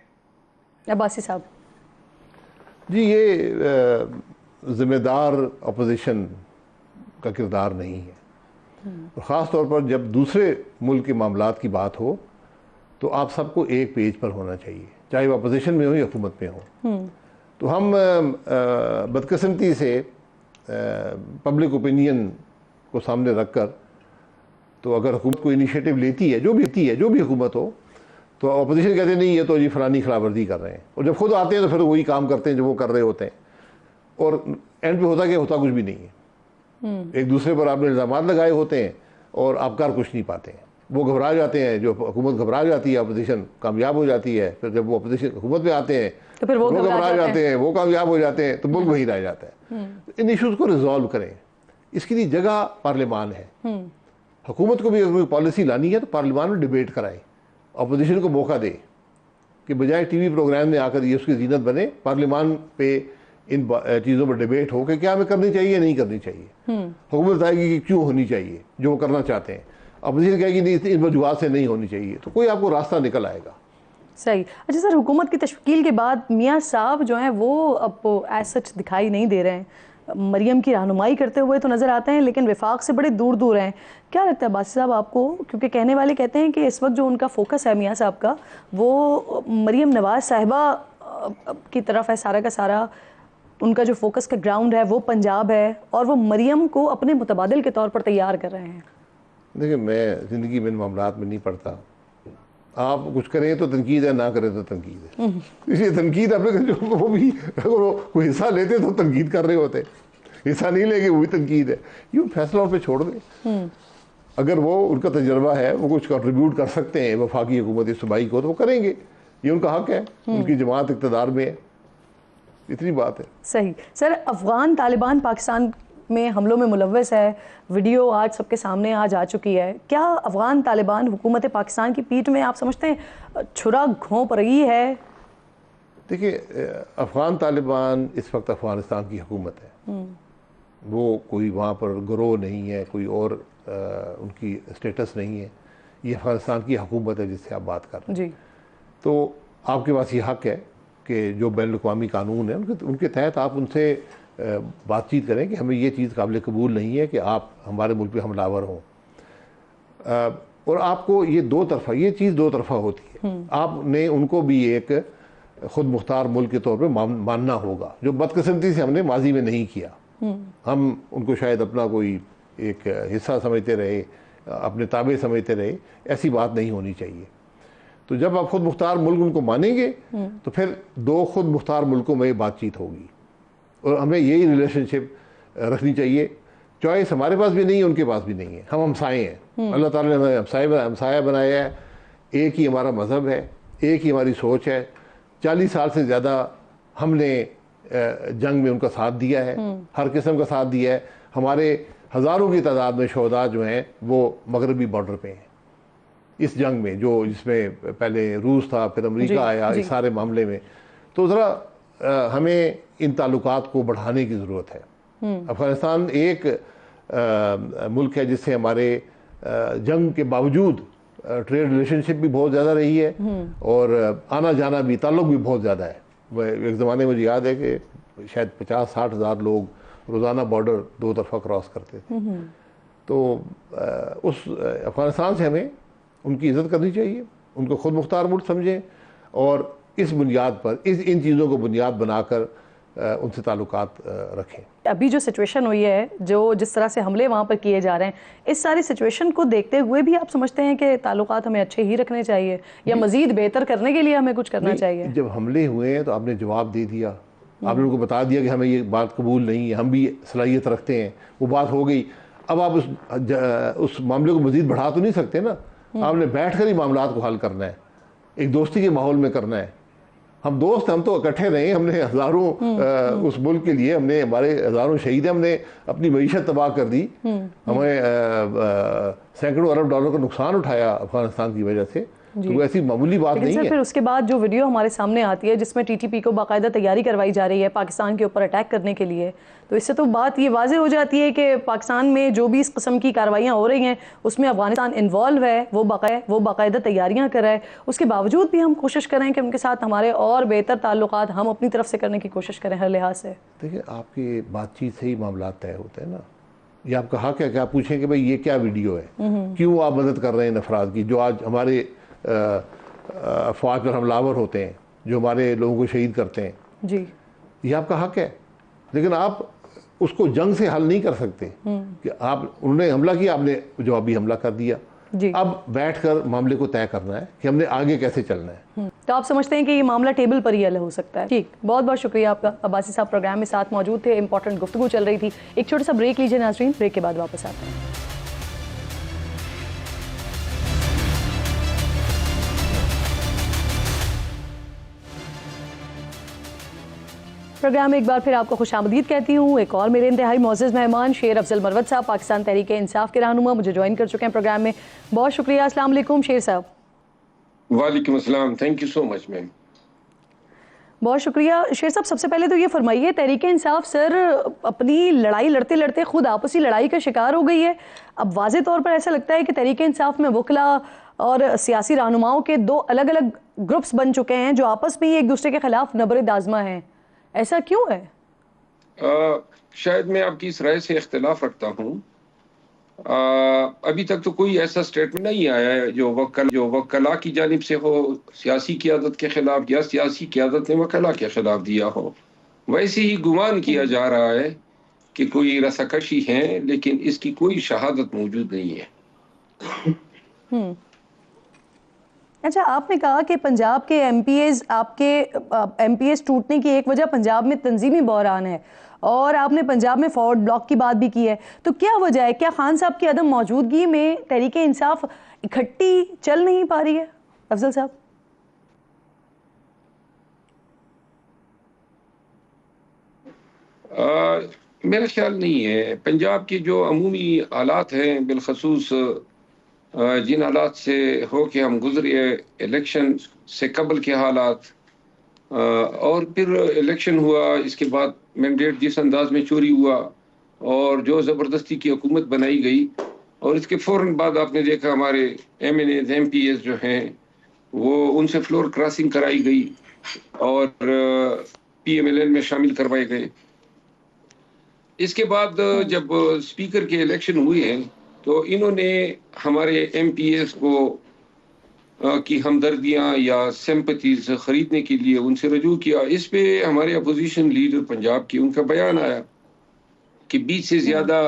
अब्बासी साहब जी, ये जिम्मेदार अपोजिशन का किरदार नहीं है, और ख़ास तौर पर जब दूसरे मुल्क के मामलात की बात हो तो आप सबको एक पेज पर होना चाहिए, चाहे वो अपोजिशन में हो या हुकूमत में हो। तो हम बदकिस्मती से पब्लिक ओपिनियन को सामने रखकर, तो अगर हुकूमत को इनिशिएटिव लेती है, जो भी हुकूमत हो, तो अपोजिशन कहते नहीं ये तो जी फलानी खिलाफवर्जी कर रहे हैं, और जब खुद आते हैं तो फिर वही काम करते हैं जो वो कर रहे होते हैं, और एंड पे होता क्या, होता कुछ भी नहीं है। एक दूसरे पर आपने इल्ज़ामात लगाए होते हैं और आप कर कुछ नहीं पाते हैं, वो घबरा जाते हैं, जो हुकूमत घबरा जाती है, अपोजिशन कामयाब हो जाती है, फिर जब वो अपोजिशन हुकूमत में आते हैं तो फिर वो घबरा जाते हैं, वो कामयाब हो जाते हैं, तो मुल्क वही रह जाता है। इन इशूज़ को रिजॉल्व करें, इसके लिए जगह पार्लियामान है। हुकूमत को भी अगर कोई पॉलिसी लानी है तो पार्लियामान में डिबेट कराएं, अपोजिशन को मौका दे कि बजाय टीवी प्रोग्राम में आकर ये उसकी जीनत बने, पार्लियामान पे इन चीज़ों पर डिबेट हो कि क्या हमें करनी चाहिए नहीं करनी चाहिए। हुकूमत बताएगी कि क्यों होनी चाहिए जो वो करना चाहते हैं, अपोजिशन कहेगी नहीं इन वजूहात से नहीं होनी चाहिए, तो कोई आपको रास्ता निकल आएगा। सही। अच्छा सर, हुकूमत की तश्कील के बाद मियाँ साहब जो हैं वो अब एज सच दिखाई नहीं दे रहे हैं, मरियम की रहनुमाई करते हुए तो नज़र आते हैं लेकिन विफाक से बड़े दूर दूर हैं। क्या लगता है बासी साहब आपको, क्योंकि कहने वाले कहते हैं कि इस वक्त जो उनका फोकस है मियाँ साहब का वो मरियम नवाज साहिबा की तरफ है, सारा का सारा उनका जो फोकस का ग्राउंड है वो पंजाब है और वो मरियम को अपने मुतबादिल के तौर पर तैयार कर रहे हैं। देखिए, मैं ज़िंदगी में इन मामलात में नहीं पढ़ता, आप कुछ करें तो तनकीद है, ना करें तो तनकीद है। इसलिए तनकीद आपने जो वो भी अगर वो कोई हिस्सा लेते तो तनकीद कर रहे होते, हिस्सा नहीं लेंगे वो भी तनकीद है। यूँ फैसला उन पर छोड़ दें, अगर वो उनका तजर्बा है, वो कुछ कंट्रीब्यूट कर सकते हैं वफाकी हुकूमत सूबाई को, तो वो करेंगे, ये उनका हक है, उनकी जमात इक़्तिदार में है, इतनी बात है। सही। सर, अफगान तालिबान पाकिस्तान में हमलों में मुलव्वस है, वीडियो आज सबके सामने आज आ चुकी है। क्या अफगान तालिबान हुकूमत पाकिस्तान की पीठ में आप समझते हैं छुरा घोंप रही है? देखिए, अफगान तालिबान इस वक्त अफगानिस्तान की हुकूमत है, वो कोई वहाँ पर गिरोह नहीं है, कोई और उनकी स्टेटस नहीं है, ये अफगानिस्तान की हुकूमत है जिससे आप बात कर रहे हैं। जी। तो आपके पास ये हक है कि जो बैन अवी कानून है उनके तहत आप उनसे बातचीत करें कि हमें ये चीज़ काबिल कबूल नहीं है कि आप हमारे मुल्क पे हमलावर हों। और आपको ये दो तरफा, ये चीज़ दो तरफा होती है, आपने उनको भी एक ख़ुद मुख्तार मुल्क के तौर पे मानना होगा, जो बदकिस्मती से हमने माजी में नहीं किया। हम उनको शायद अपना कोई एक हिस्सा समझते रहे, अपने ताबे समझते रहे, ऐसी बात नहीं होनी चाहिए। तो जब आप खुद मुख्तार मुल्क उनको मानेंगे तो फिर दो खुद मुख्तार मुल्कों में बातचीत होगी, और हमें यही रिलेशनशिप रखनी चाहिए। चॉइस हमारे पास भी नहीं है, उनके पास भी नहीं है, हम हमसाए हैं, अल्लाह ताला ने हमें हमसाया बनाया है, एक ही हमारा मज़हब है, एक ही हमारी सोच है। 40 साल से ज़्यादा हमने जंग में उनका साथ दिया है, हर किस्म का साथ दिया है। हमारे हज़ारों की तादाद में शहदा जो हैं वो मगरबी बॉर्डर पे हैं इस जंग में, जो जिसमें पहले रूस था, फिर अमेरिका आया, इस सारे मामले में। तो ज़रा हमें इन ताल्लुकात को बढ़ाने की ज़रूरत है। अफ़गानिस्तान एक मुल्क है जिससे हमारे जंग के बावजूद ट्रेड रिलेशनशिप भी बहुत ज़्यादा रही है और आना जाना भी, ताल्लुक भी बहुत ज़्यादा है। एक ज़माने में मुझे याद है कि शायद 50-60 हज़ार लोग रोज़ाना बॉर्डर दो तरफा क्रॉस करते थे। तो उस अफ़गानिस्तान से हमें उनकी इज़्ज़त करनी चाहिए, उनको खुद मुख्तार मुल्क समझें और इस बुनियाद पर इन चीज़ों को बुनियाद बनाकर उनसे ताल्लुकात रखें। अभी जो सिचुएशन हुई है, जो जिस तरह से हमले वहाँ पर किए जा रहे हैं, इस सारी सिचुएशन को देखते हुए भी आप समझते हैं कि ताल्लुकात हमें अच्छे ही रखने चाहिए या मज़ीद बेहतर करने के लिए हमें कुछ करना चाहिए? जब हमले हुए हैं तो आपने जवाब दे दिया, आपने उनको बता दिया कि हमें ये बात कबूल नहीं है, हम भी सलाहियत रखते हैं, वो बात हो गई। अब आप उस मामले को मज़ीद बढ़ा तो नहीं सकते ना, आपने बैठ कर ही मामला को हल करना है, एक दोस्ती के माहौल में करना है। हम दोस्त, हम तो इकट्ठे रहे, हमने हज़ारों उस मुल्क के लिए, हमने हमारे हज़ारों शहीद, हमने अपनी मईशत तबाह कर दी, हमें सैकड़ों अरब डॉलर का नुकसान उठाया अफगानिस्तान की वजह से, तो वो ऐसी मामूली बात नहीं है। फिर उसके बाद जो वीडियो हमारे सामने आती है जिसमें टीटीपी को बाकायदा तैयारी करवाई जा रही है पाकिस्तान के ऊपर अटैक करने के लिए, तो इससे तो बात ये वाज़ेह हो जाती है कि पाकिस्तान में जो भी इस किस्म की कार्रवाइयाँ हो रही हैं उसमें अफगानिस्तान इन्वॉल्व है, वो बाकायदा तैयारियाँ कर रहा है। उसके बावजूद भी हम कोशिश करें कि उनके साथ हमारे और बेहतर ताल्लुकात हम अपनी तरफ से करने की कोशिश करें हर लिहाज से। देखिए, आपकी बातचीत से ही मामला तय होते हैं ना। ये आपका हक है कि आप पूछें कि भाई ये क्या वीडियो है, क्यों आप मदद कर रहे हैं अफराद की जो आज हमारे अफवाज पर हमलावर होते हैं, जो हमारे लोगों को शहीद करते हैं जी। ये आपका हक है, लेकिन आप उसको जंग से हल नहीं कर सकते कि आप, उन्होंने हमला किया, आपने जवाबी हमला कर दिया जी। अब बैठकर मामले को तय करना है कि हमने आगे कैसे चलना है। तो आप समझते हैं कि ये मामला टेबल पर ही हल हो सकता है? ठीक, बहुत बहुत शुक्रिया आपका। अब्बासी साहब प्रोग्राम में साथ मौजूद थे, इंपॉर्टेंट गुफ्तगू चल रही थी। एक छोटा सा ब्रेक लीजिए नाज़रीन, ब्रेक के बाद वापस आते हैं। प्रोग्राम में एक बार फिर आपको खुशामदीद कहती हूँ। एक और मेरे इंतहाई मोअज़्ज़ज़ मेहमान शेर अफजल मरवत साहब, पाकिस्तान तहरीक इंसाफ के रहनुमा, मुझे ज्वाइन कर चुके हैं प्रोग्राम में। बहुत शुक्रिया। अस्सलाम वालेकुम शेर साहब। वालेकुम अस्सलाम, thank you so much ma'am. बहुत शुक्रिया शेर साहब। सबसे पहले तो ये फरमाइए, तहरीक इंसाफ सर अपनी लड़ाई लड़ते लड़ते खुद आपसी लड़ाई का शिकार हो गई है। अब वाज़े तौर पर ऐसा लगता है कि तहरीक इंसाफ में वकला और सियासी रहनुमाओं के दो अलग अलग ग्रुप्स बन चुके हैं जो आपस में ही एक दूसरे के खिलाफ नबरद आज़मा हैं। ऐसा क्यों है? शायद मैं आपकी इस राय से इख्तिलाफ रखता हूँ। अभी तक तो कोई ऐसा स्टेटमेंट नहीं आया है जो वकला की जानिब से हो सियासी क़ियादत के खिलाफ, या सियासी क़ियादत ने वकला के खिलाफ दिया हो। वैसे ही गुमान किया जा रहा है कि कोई रसाकशी है, लेकिन इसकी कोई शहादत मौजूद नहीं है। अच्छा, आपने कहा कि पंजाब के एमपीएस, आपके एमपीएस टूटने की एक वजह पंजाब में तंजीमी बहरान है, और आपने पंजाब में फॉरवर्ड ब्लॉक की बात भी की है। तो क्या वजह है? क्या खान साहब की अदम मौजूदगी में तहरीक इंसाफ इकट्ठी चल नहीं पा रही है? अफजल साहब। मेरा ख्याल नहीं है। पंजाब के जो अमूमी हालात हैं, बिलखसूस जिन हालात से हो के हम गुजरे, इलेक्शन से कबल के हालात, और फिर इलेक्शन हुआ, इसके बाद मैंडेट जिस अंदाज में चोरी हुआ और जो ज़बरदस्ती की हुकूमत बनाई गई, और इसके फ़ौरन बाद आपने देखा हमारे MNAs MPs जो हैं वो उनसे फ्लोर क्रॉसिंग कराई गई और PMLN में शामिल करवाए गए। इसके बाद जब स्पीकर के इलेक्शन हुए हैं तो इन्होंने हमारे MPs को की हमदर्दियाँ या सिंपैथीज खरीदने के लिए उनसे रजू किया। इस पे हमारे अपोजिशन लीडर पंजाब की, उनका बयान आया कि 20 से ज़्यादा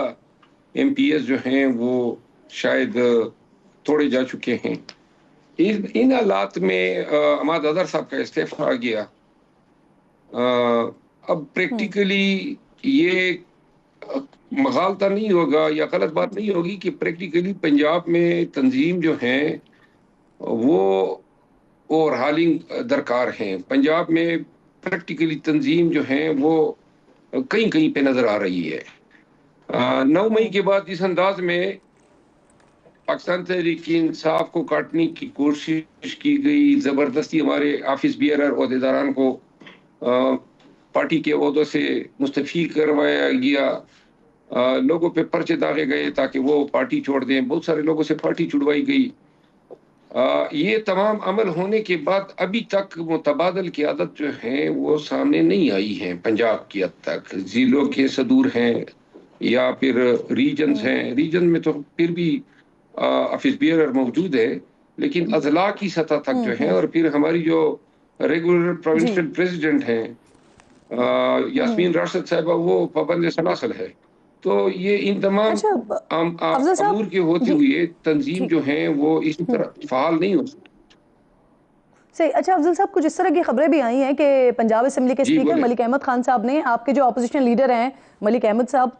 MPs जो हैं वो शायद तोड़े जा चुके हैं। इन हालात में अहमद अदर साहब का इस्तीफा आ गया। अब प्रैक्टिकली ये मगालता नहीं होगा या गलत बात नहीं होगी कि प्रैक्टिकली पंजाब में तंजीम जो हैं वो ओवरहालिंग दरकार हैं। पंजाब में प्रैक्टिकली तंजीम जो हैं वो कहीं कहीं पे नज़र आ रही है। 9 मई के बाद जिस अंदाज में पाकिस्तान तहरीक इंसाफ को काटने की कोशिश की गई, ज़बरदस्ती हमारे ऑफिस बियरर ओहदेदारान को पार्टी के ओहदों से मुस्तफ़ी करवाया गया, लोगों पे पर्चे दागे गए ताकि वो पार्टी छोड़ दें, बहुत सारे लोगों से पार्टी छुड़वाई गई, ये तमाम अमल होने के बाद अभी तक मुतबादल क़यादत जो है वो सामने नहीं आई है पंजाब की हद तक। ज़िलों के सदूर हैं या फिर रीजन्स हैं, रीजन में तो फिर भी ऑफिस बियरर मौजूद है, लेकिन अज़ला की सतह तक जो है, और फिर हमारी जो रेगुलर जी। प्रोविंशियल प्रेसिडेंट हैं यास्मीन राशिद साहिबा, वो पाबंद सलासल है। तो ये इन तमाम अच्छा, अफजल साहब। अमूर के होते जी। हुए तंजीम ठीक। जो है वो इसी तरह फ़ाल नहीं हो सकती। सही। अच्छा अफजल साहब, कुछ इस तरह की खबरें भी आई हैं कि पंजाब असेंबली के जी स्पीकर बोले। मलिक अहमद खान साहब ने आपके जो अपोजिशन लीडर हैं मलिक अहमद साहब,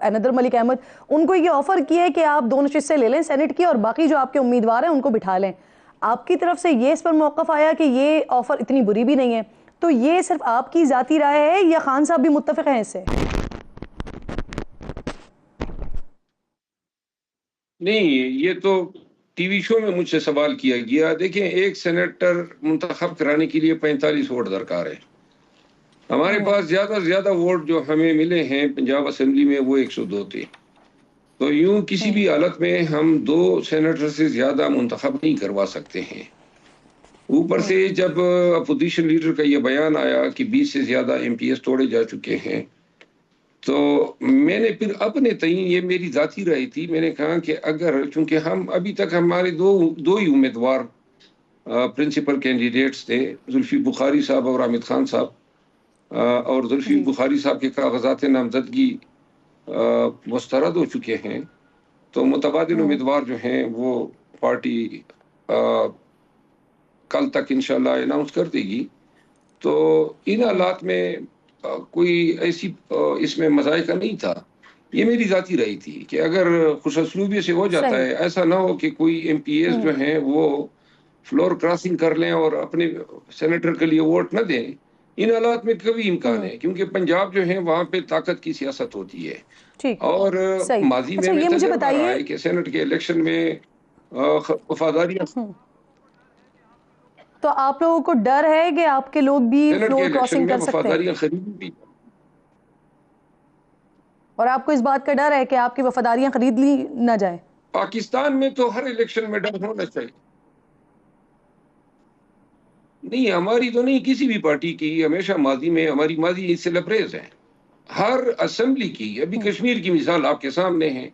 अनदर मलिक अहमद, उनको ये ऑफर किया है कि आप 2 नशिस्तें ले लें सेनेट की और बाकी जो आपके उम्मीदवार हैं उनको बिठा लें। आपकी तरफ से ये इस पर मौक़िफ़ आया कि ये ऑफर इतनी बुरी भी नहीं है, तो ये सिर्फ आपकी ज़ाती राय है या खान साहब भी मुत्तफ़िक़ हैं इससे? नहीं, ये तो टीवी शो में मुझसे सवाल किया गया। देखें, एक सेनेटर मुंतखब कराने के लिए 45 वोट दरकार है। हमारे पास ज़्यादा से ज़्यादा वोट जो हमें मिले हैं पंजाब असेंबली में वो 102 थे। तो यूं किसी भी हालत में हम 2 सेनेटर से ज़्यादा मुंतखब नहीं करवा सकते हैं। ऊपर से जब अपोजिशन लीडर का ये बयान आया कि 20 से ज़्यादा एमपीएस तोड़े जा चुके हैं, तो मैंने फिर अपने तईन, ये मेरी ज़ाती राय थी, मैंने कहा कि अगर, चूँकि हम अभी तक हमारे 2 ही उम्मीदवार प्रिंसिपल कैंडिडेट्स थे, जुल्फ़ी बुखारी साहब और हामिद खान साहब, और जुल्फ़ी जी। बुखारी साहब के कागज़ात नामज़दगी मुस्तरद हो चुके हैं, तो मुतबादिल उम्मीदवार जो हैं वो पार्टी अ, कल तक इंशाल्लाह अनाउंस कर देगी। तो इन हालात में कोई ऐसी इसमें मज़ाइक़ा नहीं था। ये मेरी ज़ाती राय थी कि अगर खुशअस्लूबी से हो जाता सही। है, ऐसा ना हो कि कोई एमपीएस जो हैं वो फ्लोर क्रॉसिंग कर लें और अपने सेनेटर के लिए वोट ना दें। इन हालात में कभी इम्कान है, क्योंकि पंजाब जो है वहाँ पे ताकत की सियासत होती है। ठीक। और सही। माज़ी में अच्छा हमें ये मुझे तजुर्बा रहा बताइए। है कि सेनेट के इलेक्शन में वफ़ादारियाँ, तो आप लोगों को डर है कि आपके लोग भी सेनेट के फ्लोर इलेक्शन क्रॉसिंग में कर सकते हैं? वफ़ादारियाँ खरीदी। और आपको इस बात का डर है कि आपकी वफादारियां खरीद ली ना जाए? पाकिस्तान में तो हर इलेक्शन में डर होना चाहिए। नहीं, हमारी तो नहीं, किसी भी पार्टी की हमेशा माज़ी में, हमारी माज़ी इससे लबरेज़ है। हर असेंबली की, अभी कश्मीर की मिसाल आपके सामने है।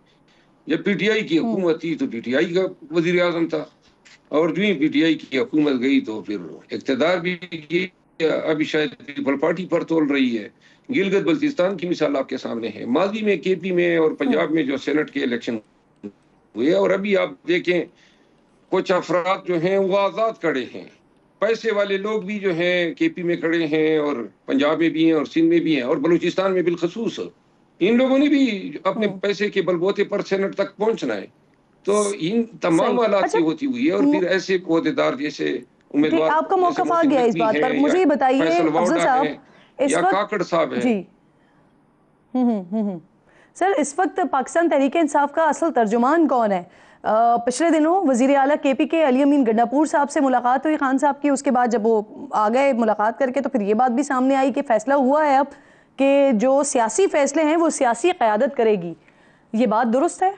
जब पीटीआई की हुकूमत थी तो पीटीआई का वज़ीर आज़म था, और जो ही पीटीआई की हुकूमत गई तो फिर इक़्तिदार भी किया, अभी शायद पीपल पार्टी पर तोल रही है। गिलगित बल्तिस्तान की मिसाल आपके सामने है। माज़ी में केपी में और पंजाब में जो सेनेट के इलेक्शन हुए, और अभी आप देखें कुछ अफराद जो हैं वो आज़ाद खड़े हैं। पैसे वाले लोग भी जो हैं केपी में खड़े हैं, और पंजाब में भी हैं, और सिंध में भी हैं, और बलूचिस्तान में बिलखसूस। इन लोगों ने भी अपने पैसे के बलबूते पर सेनेट तक पहुंचना है। तो इन सही। तमाम हालात अच्छा, से होती हुई है, और फिर ऐसे ओहदेदार जैसे ठीक, उम्मीदवार आपका जैसे मौक़िफ़ आ मोहसिन गया इस नकवी बात हैं, पर। या मुझे ये बताइए फैसल अफ़ज़ल वावड़ा हैं, साहब, इस या वक़्त। काकड़ साहब हैं। जी। सर, इस वक्त पाकिस्तान तहरीक इंसाफ का असल तर्जुमान कौन है? पिछले दिनों वज़ीर आला केपी के अली अमीन गंडापुर साहब से मुलाकात हुई खान साहब की। उसके बाद जब वो आ गए मुलाकात करके, तो फिर ये बात भी सामने आई कि फैसला हुआ है अब कि जो सियासी फैसले हैं वो सियासी क़यादत करेगी। ये बात दुरुस्त है?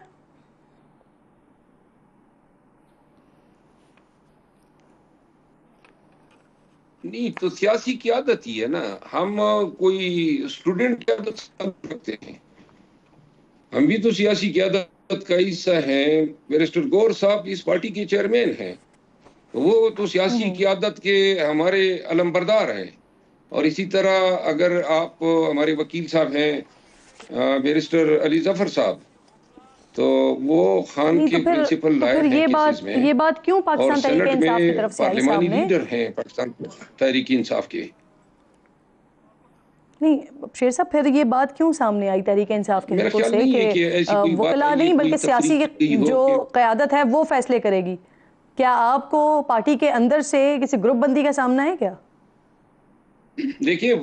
नहीं, तो सियासी क़यादत ही है ना। हम कोई स्टूडेंट क़यादत सकते हैं। हम भी तो सियासी क़यादत का हिस्सा हैं। बैरिस्टर गौर साहब इस पार्टी के चेयरमैन हैं, वो तो सियासी क़यादत के हमारे अलमबरदार हैं। और इसी तरह अगर आप हमारे वकील साहब हैं बैरिस्टर अली ज़फ़र साहब, तो वो खान नहीं, के प्रिंसिपल तो फिर लॉयर हैं केसेस में, ये बात क्यों और पाकिस्तान तहरीक सेनेट इंसाफ की में तरफ से आई पार्लिमानी सामने? लीडर हैं पाकिस्तान तहरीक इंसाफ के। नहीं शेर साहब, फिर ये बात क्यों सामने आई तहरीक इंसाफ की मेरा तरफ ख्याल से नहीं कि है कि ऐसी कोई बात वकला आई है, नहीं कोई बल्कि सियासी तफरीक हो जो कि क़यादत है वो फैसले करेगी? क्या आपको पार्टी के अंदर से किसी ग्रुप बंदी का सामना है क्या? देखिए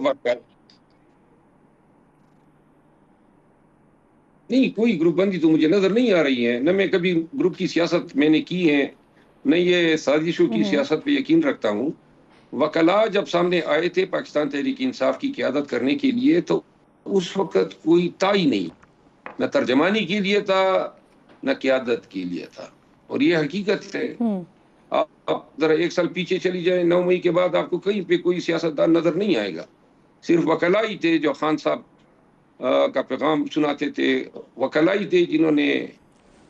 नहीं, कोई ग्रुप बंदी तो मुझे नजर नहीं आ रही है। न मैं कभी ग्रुप की सियासत मैंने की है, न ये साजिशों की सियासत पे यकीन रखता हूँ। वकला जब सामने आए थे पाकिस्तान तहरीक इंसाफ की क़यादत करने के लिए, तो उस वक़्त कोई था ही नहीं, न तर्जमानी के लिए था, न क़यादत के लिए था, और ये हकीकत है। आप जरा 1 साल पीछे चली जाए, 9 मई के बाद आपको कहीं पे कोई सियासतदान नजर नहीं आएगा। सिर्फ वकला ही थे जो खान साहब का पैगाम सुनाते थे, वकला ही थे जिन्होंने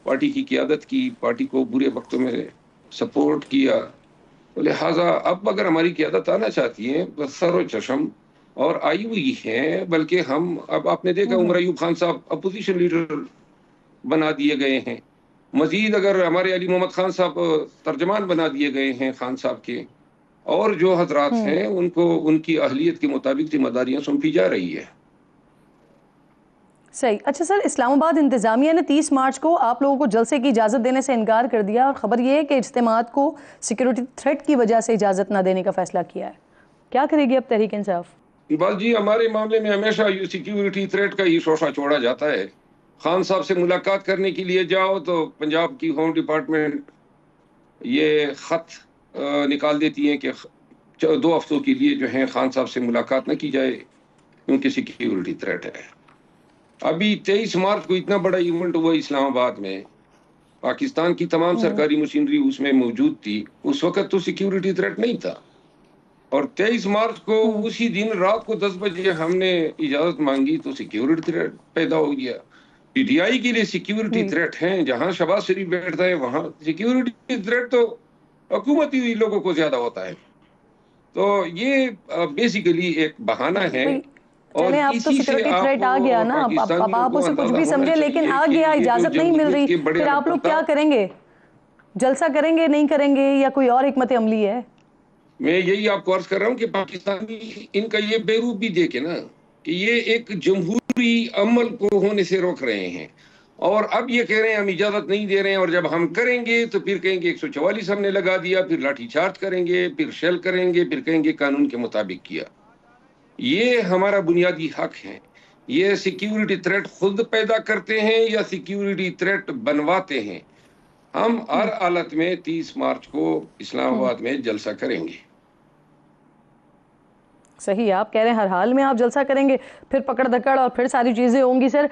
पार्टी की क़यादत की, पार्टी को बुरे वक्तों में सपोर्ट किया। तो लिहाजा अब अगर हमारी क़यादत आना चाहती है, बस सरो चश्म और आई हुई है, बल्कि हम अब आपने देखा उमर अयूब खान साहब अपोजिशन लीडर बना दिए गए हैं। मजीद अगर हमारे अली मोहम्मद खान साहब तर्जमान बना दिए गए हैं खान साहब के, और जो हजरात हैं उनको उनकी अहलियत के मुताबिक जिम्मेदारियां सौंपी जा रही है। सही। अच्छा सर, इस्लामाबाद इंतजामिया ने 30 मार्च को आप लोगों को जलसे की इजाज़त देने से इनकार कर दिया और ख़बर यह है कि इज्तिमात को सिक्योरिटी थ्रेट की वजह से इजाज़त ना देने का फैसला किया है। क्या करेगी अब तहरीक इंसाफ? बस जी, हमारे मामले में हमेशा ये सिक्योरिटी थ्रेट का ही शोशा छोड़ा जाता है। खान साहब से मुलाकात करने के लिए जाओ तो पंजाब की होम डिपार्टमेंट ये ख़त निकाल देती है कि 2 हफ्तों के लिए जो है खान साहब से मुलाकात न की जाए क्योंकि सिक्योरिटी थ्रेट है। अभी 23 मार्च को इतना बड़ा इवेंट हुआ इस्लामाबाद में, पाकिस्तान की तमाम सरकारी मशीनरी उसमें मौजूद थी, उस वक्त तो सिक्योरिटी थ्रेट नहीं था। और 23 मार्च को उसी दिन रात को 10 बजे हमने इजाजत मांगी तो सिक्योरिटी थ्रेट पैदा हो गया। पीटीआई के लिए सिक्योरिटी थ्रेट है, जहां शहबाज शरीफ बैठता है वहां सिक्योरिटी थ्रेट तो हुकूमती लोगों को ज्यादा होता है। तो ये बेसिकली एक बहाना है। चले, आप तो सिक्योरिटी थ्रेट आ गया ना, अब आप उसे कुछ भी समझे, लेकिन आ गया, इजाजत नहीं मिल रही, फिर आप लोग क्या करेंगे? जलसा करेंगे, नहीं करेंगे, या कोई और हिकमत अमली है? मैं यही आपको अर्ज कर रहा हूँ कि पाकिस्तानी इनका ये बेरूप भी देखे ना कि ये एक जमहूरी अमल को होने से रोक रहे हैं, और अब ये कह रहे हैं हम इजाजत नहीं दे रहे हैं, और जब हम करेंगे तो फिर कहेंगे 144 हमने लगा दिया, फिर लाठीचार्ज करेंगे, फिर शेल करेंगे, फिर कहेंगे कानून के मुताबिक किया। ये हमारा बुनियादी हक है। ये सिक्योरिटी थ्रेट खुद पैदा करते हैं या सिक्योरिटी थ्रेट बनवाते हैं? हम हर हालत में 30 मार्च को इस्लामाबाद में जलसा करेंगे। सही है, आप कह रहे हैं हर हाल में आप जलसा करेंगे, फिर पकड़ धकड़ और फिर सारी चीज़ें होंगी। सर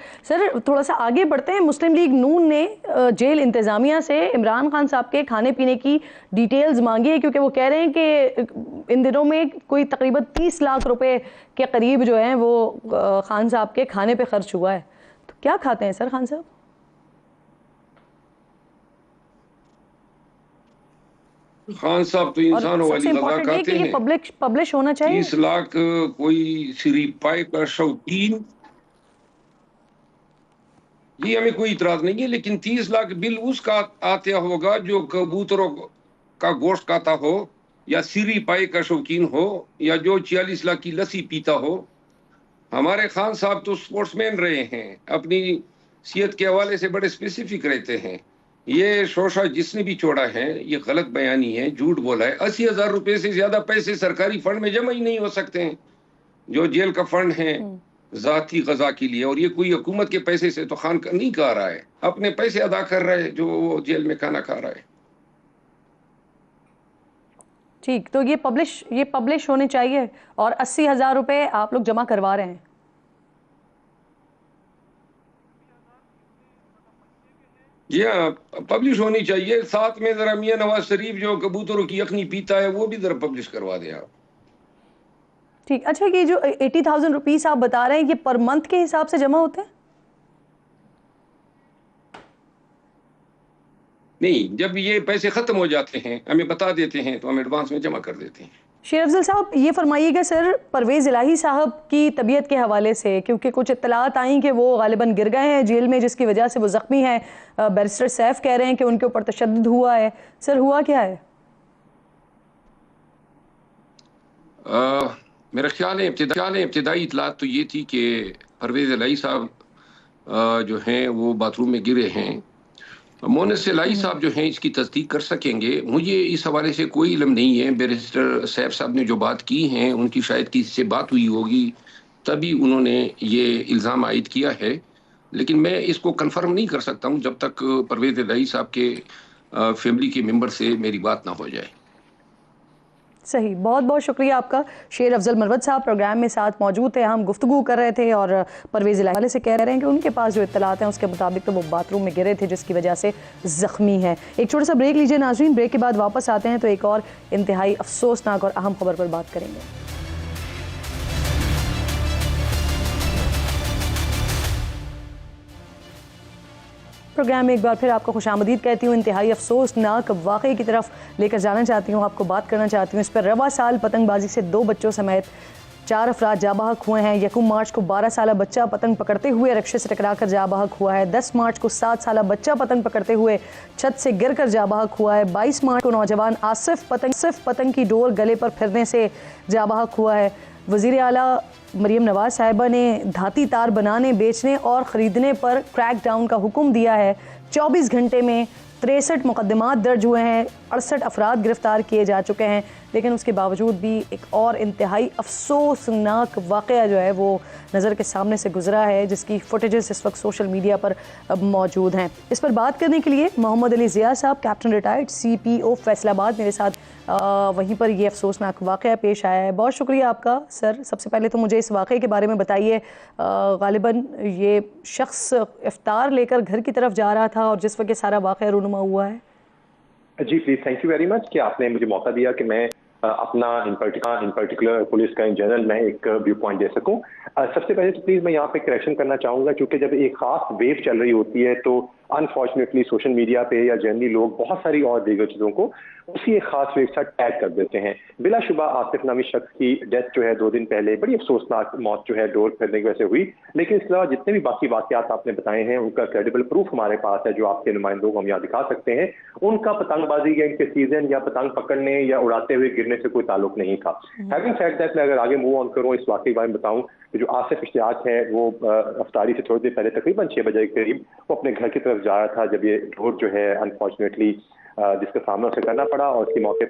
थोड़ा सा आगे बढ़ते हैं। मुस्लिम लीग नून ने जेल इंतज़ामिया से इमरान खान साहब के खाने पीने की डिटेल्स मांगी है, क्योंकि वो कह रहे हैं कि इन दिनों में कोई तकरीबन 30 लाख रुपए के करीब जो है वो खान साहब के खाने पे खर्च हुआ है। तो क्या खाते हैं सर खान साहब? खान साहब तो इंसानों वाली गज़ा खाते हैं। पब्लिश होना चाहिए। 30 लाख कोई सिरी पाए का शौकीन, ये हमें कोई इतराज नहीं है, लेकिन 30 लाख बिल उसका आते होगा जो कबूतरों का गोश्त खाता हो, या सिरी पाए का शौकीन हो, या जो 46 लाख की लस्सी पीता हो। हमारे खान साहब तो स्पोर्ट्समैन रहे हैं, अपनी सेहत के हवाले से बड़े स्पेसिफिक रहते हैं। ये शोशा जिसने भी छोड़ा है ये गलत बयानी है, झूठ बोला है। 80,000 रुपए से ज्यादा पैसे सरकारी फंड में जमा ही नहीं हो सकते हैं जो जेल का फंड है जाती गजा के लिए, और ये कोई हुकूमत के पैसे से तो खान नहीं खा रहा है, अपने पैसे अदा कर रहा है जो वो जेल में खाना खा रहा है। ठीक, तो ये पब्लिश होने चाहिए, और 80,000 रुपए आप लोग जमा करवा रहे हैं। जी हाँ, पब्लिश होनी चाहिए। साथ में जरा मियां नवाज शरीफ जो कबूतरों की यखनी पीता है वो भी जरा पब्लिश करवा दें आप। ठीक। अच्छा, ये जो 80,000 रुपीस आप बता रहे हैं ये पर मंथ के हिसाब से जमा होते हैं? नहीं, जब ये पैसे खत्म हो जाते हैं हमें बता देते हैं तो हम एडवांस में जमा कर देते हैं। शेर अफजल साहब, ये फरमाइएगा सर, परवेज़ इलाही साहब की तबीयत के हवाले से, क्योंकि कुछ इत्तलात आई कि वो गालिबन गिर गए हैं जेल में, जिसकी वजह से वो ज़ख्मी हैं। बैरिस्टर सैफ कह रहे हैं कि उनके ऊपर तशद्दुद हुआ है। सर हुआ क्या है? मेरा ख्याल है इब्तिदाई इत्तलात तो ये थी कि परवेज़ इलाही साहब जो हैं वो बाथरूम में गिरे हैं। मोनस इलाही साहब जो हैं इसकी तस्दीक कर सकेंगे। मुझे इस हवाले से कोई इल्म नहीं है। बैरिस्टर सैफ साहब ने जो बात की हैं उनकी शायद किसी से बात हुई होगी, तभी उन्होंने ये इल्ज़ाम आयद किया है, लेकिन मैं इसको कंफर्म नहीं कर सकता हूँ जब तक परवेज़ इलाही साहब के फैमिली के मेंबर से मेरी बात ना हो जाए। सही, बहुत बहुत शुक्रिया आपका। शेर अफजल मरवत साहब प्रोग्राम में साथ मौजूद थे, हम गुफ्तगू कर रहे थे और परवेज़ इलाही वाले से कह रहे हैं कि उनके पास जो इत्तलात हैं उसके मुताबिक तो वो बाथरूम में गिरे थे जिसकी वजह से ज़ख्मी है। एक छोटा सा ब्रेक लीजिए नाज़रीन, ब्रेक के बाद वापस आते हैं तो एक और इंतहाई अफसोसनाक और अहम खबर पर बात करेंगे। प्रोग्राम में एक बार फिर आपको खुशामदीद कहती हूँ। इंतहाई अफसोसनाक वाक़े की तरफ लेकर जाना चाहती हूँ, आपको बात करना चाहती हूँ। इस पर रवा साल पतंगबाजी से 2 बच्चों समेत 4 अफराद जाँ बहक हुए हैं। 1 मार्च को 12 साला बच्चा पतंग पकड़ते हुए रिक्शे से टकराकर जाँ बहक हुआ है। 10 मार्च को 7 साला बच्चा पतंग पकड़ते हुए छत से गिरकर जाँ बहक हुआ है। 22 मार्च को नौजवान आसिफ पतंग की डोर गले पर फिरने से जाँ बहक हुआ है। वज़ीर आला मरीम नवाज साहिबा ने धाती तार बनाने, बेचने और ख़रीदने पर क्रैक डाउन का हुक्म दिया है। 24 घंटे में 63 मुकदमात दर्ज हुए हैं, 68 अफराद गिरफ्तार किए जा चुके हैं। लेकिन उसके बावजूद भी एक और इंतहाई अफसोसनाक वाक़या जो है वो नज़र के सामने से गुजरा है, जिसकी फुटेजेस इस वक्त सोशल मीडिया पर मौजूद हैं। इस पर बात करने के लिए मोहम्मद अली ज़िया साहब, कैप्टन रिटायर्ड CPO फैसलाबाद, मेरे साथ वहीं पर ये अफसोसनाक वाक़या पेश आया है। बहुत शुक्रिया आपका सर। सबसे पहले तो मुझे इस वाक़े के बारे में बताइए। ग़ालिबन ये शख्स इफ्तार लेकर घर की तरफ जा रहा था और जिस वक्त सारा वाक़या रूनुमा हुआ है। जी please, thank you very much कि आपने मुझे मौका दिया कि मैं अपना इन पर्टिकुलर पुलिस का इन जनरल मैं एक व्यू पॉइंट दे सकूं। सबसे पहले तो प्लीज मैं यहाँ पे करेक्शन करना चाहूंगा, क्योंकि जब एक खास वेव चल रही होती है तो अनफॉर्चुनेटली सोशल मीडिया पे या जनरली लोग बहुत सारी और दीगर चीजों को उसी एक खास वेव से टैग कर देते हैं। बिलाशुबा आसिफ नामी शख्स की डेथ जो है 2 दिन पहले बड़ी अफसोसनाक मौत जो है डोर फिरने की वजह से हुई, लेकिन इसके अलावा जितने भी बाकी वाकयात आपने बताए हैं उनका क्रेडिबल प्रूफ हमारे पास है, जो आपके नुमाइंदों को हम यहाँ दिखा सकते हैं। उनका पतंगबाजी या इनके सीजन या पतंग पकड़ने या उड़ाते हुए गिरने से कोई ताल्लुक नहीं था। हैविंग सेड दैट, मैं अगर आगे मूव ऑन करूँ इस वाकई के बारे में बताऊं कि जो आसिफ इश्तियाक है वो अफ्तारी से थोड़ी देर पहले तकरीबन 6 बजे के करीब वो अपने घर की तरफ जा रहा था, जब ये डोर जो है अनफॉर्चुनेटली जिसका सामना उसे करना पड़ा और उसकी मौके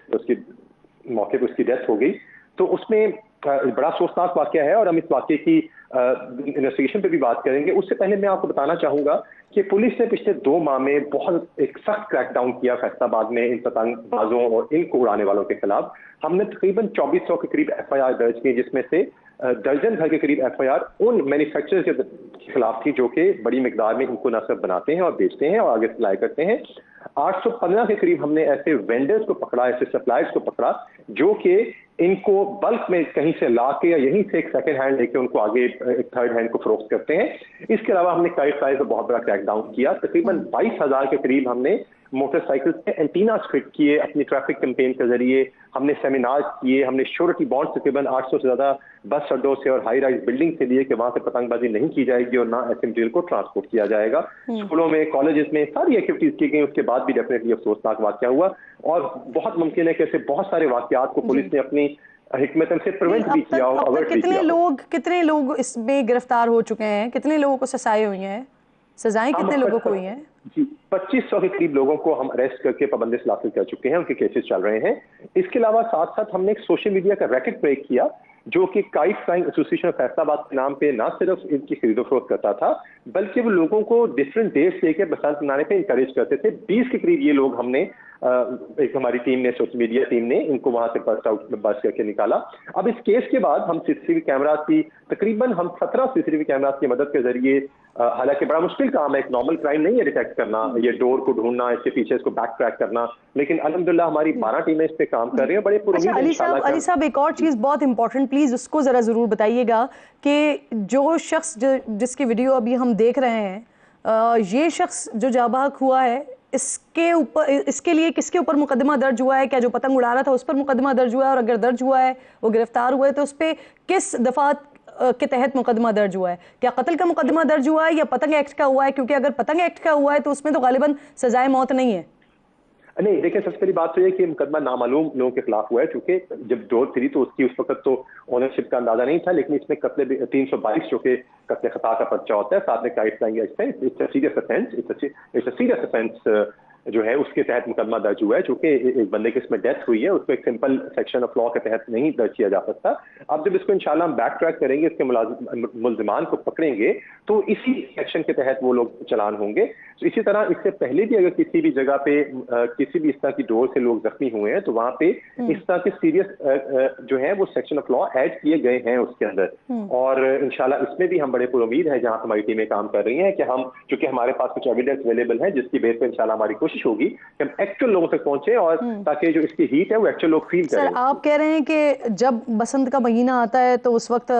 पर उसकी डेथ हो गई। तो उसमें बड़ा अफसोसनाक वाकया है और हम इस वाकये की इन्वेस्टिगेशन पे भी बात करेंगे। उससे पहले मैं आपको बताना चाहूंगा कि पुलिस ने पिछले 2 माह में बहुत एक सख्त क्रैकडाउन किया फैसलाबाद में इन पतंगबाजों और इनको उड़ाने वालों के खिलाफ। हमने तकरीबन 2400 के करीब FIR दर्ज की, जिसमें से दर्जन भर के करीब FIR उन मैन्युफैक्चरर्स के खिलाफ थी जो कि बड़ी मिकदार में इनको न सिर्फ बनाते हैं और बेचते हैं और आगे सप्लाई करते हैं। 815 के करीब हमने ऐसे वेंडर्स को पकड़ा, ऐसे सप्लायर्स को पकड़ा जो कि इनको बल्क में कहीं से ला के या यहीं से एक सेकंड हैंड लेके उनको आगे एक थर्ड हैंड को फरोख्त करते हैं। इसके अलावा हमने काइट प्राइस पर बहुत बड़ा क्रैकडाउन किया। तकरीबन 22,000 के करीब हमने मोटरसाइकिल पे एंटीनास फिट किए अपनी ट्रैफिक कैंपेन के जरिए। हमने सेमिनार किए, हमने श्योरिटी बॉन्ड तकरीबन 800 से ज्यादा बस अड्डों से और हाई राइज बिल्डिंग से लिए कि वहां से पतंगबाजी नहीं की जाएगी और ना ऐसे मटीरियल को ट्रांसपोर्ट किया जाएगा। स्कूलों में, कॉलेजेस में सारी एक्टिविटीज की गई। उसके बाद भी डेफिनेटली अफसोसनाक वाकया हुआ और बहुत मुमकिन है कि ऐसे बहुत सारे वाकयात को पुलिस ने अपनी हिकमत से प्रिवेंट भी किया और अवर्ट भी किया। कितने लोग इसमें गिरफ्तार हो चुके हैं? कितने लोगों को सजाएं हुई हैं? सजाएं कितने लोगों को हुई हैं? जी 2500 के करीब लोगों को हम अरेस्ट करके पाबंदी से हासिल कर चुके हैं, उनके केसेस चल रहे हैं। इसके अलावा साथ साथ हमने एक सोशल मीडिया का रैकेट ब्रेक किया जो कि काइट फ्लाइंग एसोसिएशन फैसलाबाद के नाम पे ना सिर्फ इनकी खरीदो फरोख्त करता था बल्कि वो लोगों को डिफरेंट डेट्स लेके बसंत मनाने पे इंकरेज करते थे। 20 के करीब ये लोग हमने एक हमारी टीम ने, सोशल मीडिया टीम ने इनको वहां से बस करके निकाला। अब इस केस के बाद हम CCTV कैमरास की तकरीबन हम 17 CCTV कैमरास की मदद के जरिए, हालांकि बड़ा मुश्किल काम है, एक नॉर्मल क्राइम नहीं है डिटेक्ट करना, ये डोर को ढूंढना, इसके पीछे इसको बैक ट्रैक करना, लेकिन अल्हम्दुलिल्लाह हमारी 12 टीमें इस पे काम कर रही हैं। बड़े अच्छा अली साहब एक और चीज़ बहुत इंपॉर्टेंट, प्लीज उसको जरा जरूर बताइएगा कि जो शख्स जिसकी वीडियो अभी हम देख रहे हैं, ये शख्स जो जाँ बहक हुआ है, इसके लिए किसके ऊपर मुकदमा दर्ज हुआ है? क्या जो पतंग उड़ा रहा था उस पर मुकदमा दर्ज हुआ है? और अगर दर्ज हुआ है, वो गिरफ्तार हुआ है, तो उस पर किस दफात के तहत मुकदमा दर्ज हुआ है? क्या कत्ल का मुकदमा दर्ज हुआ है या पतंग एक्ट का हुआ है? क्योंकि अगर पतंग एक्ट का हुआ है तो उसमें तो गालिबन सजाए मौत नहीं है। नहीं, देखिए सबसे पहली बात तो ये कि मुकदमा नामालूम लोगों के खिलाफ हुआ है, क्योंकि जब डोर फिरी तो उसकी उस वक्त तो ओनरशिप का अंदाजा नहीं था, लेकिन इसमें कत्ल 322 जो कि कत्ल खता का पर्चा होता है, साथ में काइट फ्लाइंग एक्ट है। इट्स अ सीरियस ऑफेंस जो है उसके तहत मुकदमा दर्ज हुआ है। चूंकि एक बंदे की इसमें डेथ हुई है, उसको एक सिंपल सेक्शन ऑफ लॉ के तहत नहीं दर्ज किया जा सकता। अब जब इसको इंशाल्लाह हम बैक ट्रैक करेंगे, इसके मुलजिमान को पकड़ेंगे, तो इसी सेक्शन के तहत वो लोग चलान होंगे। तो इसी तरह इससे पहले भी अगर किसी भी जगह पे किसी भी इस तरह की डोर से लोग जख्मी हुए हैं, तो वहां पे इस तरह के सीरियस जो है वो सेक्शन ऑफ लॉ ऐड किए गए हैं उसके अंदर। और इंशाल्लाह इसमें भी हम बड़े पुरुमीद है, जहां हमारी टीमें काम कर रही हैं कि हम, चूंकि हमारे पास कुछ एविडेंस अवेलेबल है, जिसकी बेस पे इंशाल्लाह हमारी कोशिश होगी कि हम एक्चुअल लोगों तक पहुंचे और ताकि जो इसकी हीट है वो एक्चुअल लोग फील करें। सर, आप कह रहे हैं कि जब बसंत का महीना आता है तो उस वक्त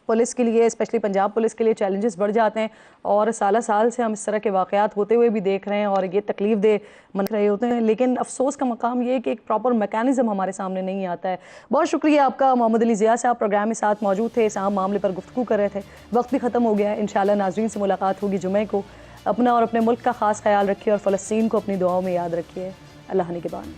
पुलिस के लिए, स्पेशली पंजाब पुलिस के लिए चैलेंजेस बढ़ जाते हैं, और साल साल से हम इस तरह के वाक़यात होते हुए भी देख रहे हैं और ये तकलीफ दे मन रहे होते हैं। लेकिन अफसोस का मकाम ये है कि एक प्रॉपर मैकेनिज्म हमारे सामने नहीं आता है। बहुत शुक्रिया आपका मोहम्मद अली ज़िया साहब, प्रोग्राम में साथ मौजूद थे, इस अहम मामले पर गुफ्तगू कर रहे थे। वक्त भी ख़त्म हो गया है। इंशाल्लाह नाज़रीन से मुलाकात होगी जुमे को। अपना और अपने मुल्क का ख़ास ख्याल रखिए और फ़लस्तीन को अपनी दुआओं में याद रखिए। अल्लाह निगहबान।